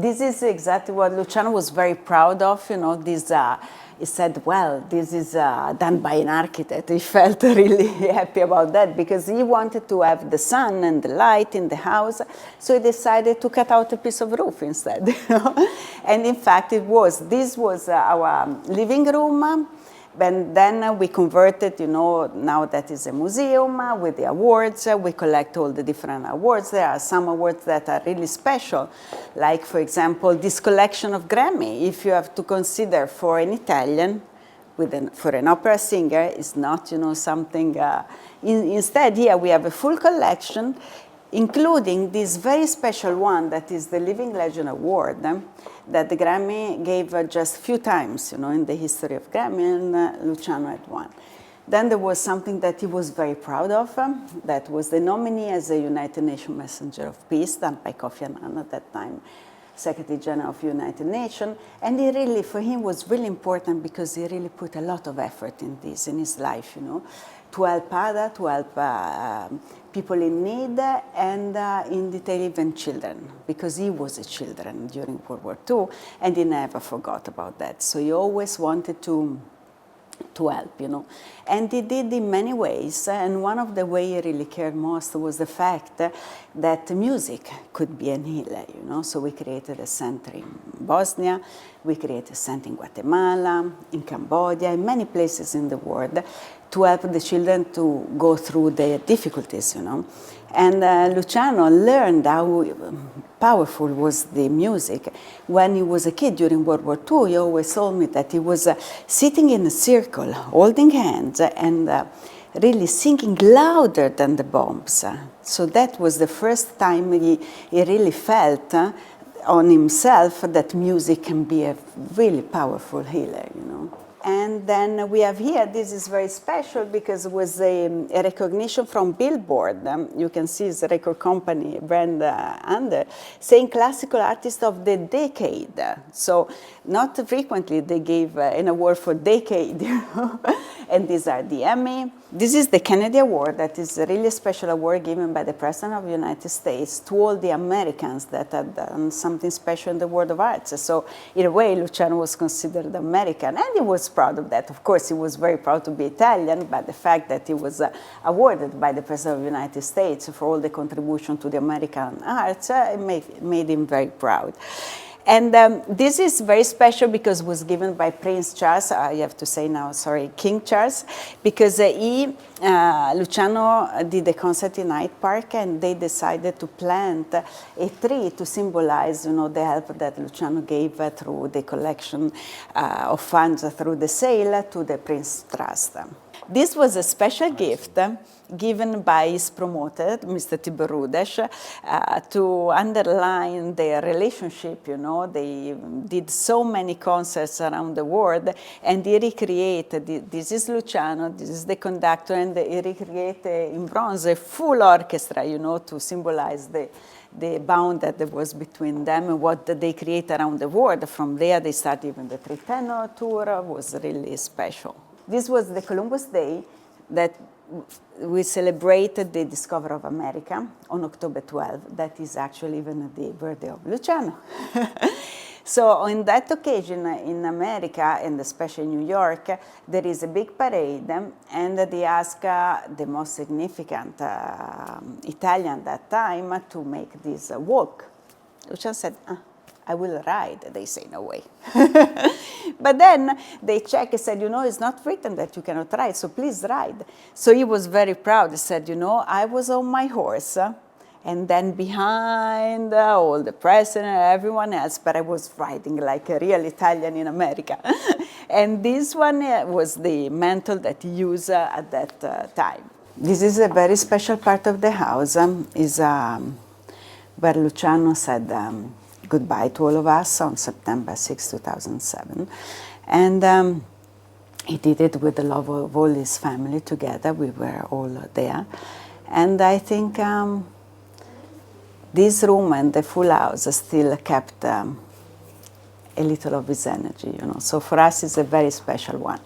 This is exactly what Luciano was very proud of, you know, this, he said, well, this is done by an architect. He felt really happy about that because he wanted to have the sun and the light in the house, so he decided to cut out a piece of roof instead, you know? And in fact, this was our living room. And then we converted, you know, now that is a museum with the awards. We collect all the different awards. There are some awards that are really special, like, for example, this collection of Grammy. If you have to consider for an Italian, for an opera singer, it's not, you know, something. Instead, here we have a full collection, including this very special one that is the Living Legend Award that the Grammy gave just a few times, you know, in the history of Grammy, and Luciano had won. Then there was something that he was very proud of, that was the nominee as a United Nations Messenger of Peace, done by Kofi Annan at that time, Secretary General of United Nations, and he really, for him, was really important because he really put a lot of effort in this, in his life, you know, to help others, to help people in need, and in detail even children, because he was a children during World War II, and he never forgot about that. So he always wanted to help, you know. And he did in many ways, and one of the ways he really cared most was the fact that music could be an healer, you know. So we created a center in Bosnia, we created a center in Guatemala, in Cambodia, in many places in the world, to help the children to go through their difficulties, you know. And Luciano learned how powerful was the music. When he was a kid during World War II, he always told me that he was sitting in a circle, holding hands, and really singing louder than the bombs. So that was the first time he really felt on himself that music can be a really powerful healer, you know. And then we have here, this is very special because it was a recognition from Billboard. You can see it's a record company brand under, saying classical artist of the decade. So not frequently they gave an award for decade, you know? And these are the Emmy. This is the Kennedy Award, that is a really special award given by the President of the United States to all the Americans that had done something special in the world of arts. So in a way, Luciano was considered American, and he was proud of that. Of course, he was very proud to be Italian, but the fact that he was awarded by the President of the United States for all the contribution to the American arts made him very proud. And this is very special because it was given by Prince Charles, I have to say now, sorry, King Charles, because Luciano did a concert in Hyde Park, and they decided to plant a tree to symbolize, you know, the help that Luciano gave through the collection of funds through the sale to the Prince Trust. This was a special gift given by his promoter, Mr. Tibor Rudes, to underline their relationship, you know. They did so many concerts around the world, and he recreated, this is Luciano, this is the conductor, and he recreated in bronze a full orchestra, you know, to symbolize the bond that there was between them and what they create around the world. From there, they started even the three-tenor tour, was really special. This was the Columbus Day that we celebrated the discovery of America on October 12. That is actually even the birthday of Luciano. So on that occasion in America, and especially New York, there is a big parade, and they ask the most significant Italian at that time to make this walk. Luciano said, I will ride. They say, no way. But then they check and said, you know, it's not written that you cannot ride, so please ride. So he was very proud. He said, you know, I was on my horse, and then behind all the president and everyone else, but I was riding like a real Italian in America. And this one was the mantle that he used at that time. This is a very special part of the house, is where Luciano said goodbye to all of us on September 6, 2007. And he did it with the love of all his family together. We were all there. And I think this room and the full house still kept a little of his energy, you know. So for us, it's a very special one.